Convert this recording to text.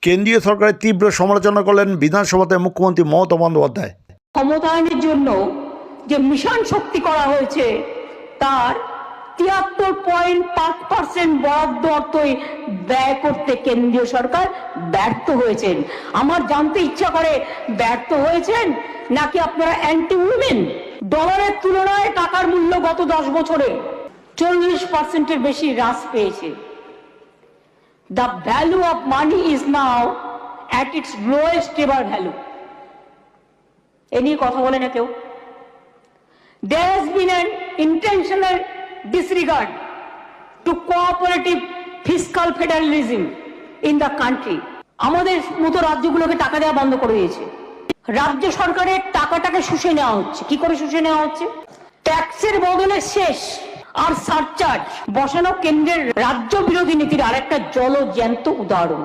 কেন্দ্রীয় সরকারের তীব্র সমালোচনা করলেন বিধানসভাতে মুখ্যমন্ত্রী মমতা বন্দ্যোপাধ্যায়। ক্ষমতায়নের জন্য যে মিশন শক্তি করা হয়েছে তার 73.5% বরাদ্দ অর্থ ব্যয় করতে কেন্দ্রীয় সরকার ব্যর্থ হয়েছেন। আমার জানতে ইচ্ছা করে ব্যর্থ হয়েছেন নাকি আপনারা অ্যান্টি উইমেন। ডলারের তুলনায় টাকার মূল্য গত 10 বছরে 40%-এর বেশি হ্রাস পেয়েছে। The value of money is now at its lowest ever value. এ নিয়ে কথা বলে না কেউ। There has been an intentional disregard to cooperative fiscal federalism in the country. আমাদের মতো রাজ্যগুলোকে টাকা দেওয়া বন্ধ করে দিয়েছে। রাজ্য সরকারের টাকাটাকে শুষে নেওয়া হচ্ছে। কি করে শুষে নেওয়া হচ্ছে? ট্যাক্সের বদলে শেষ আর সারচার্জ বসানো কেন্দ্রের রাজ্য বিরোধী নীতির আরেকটা জ্বলজ্যান্ত উদাহরণ।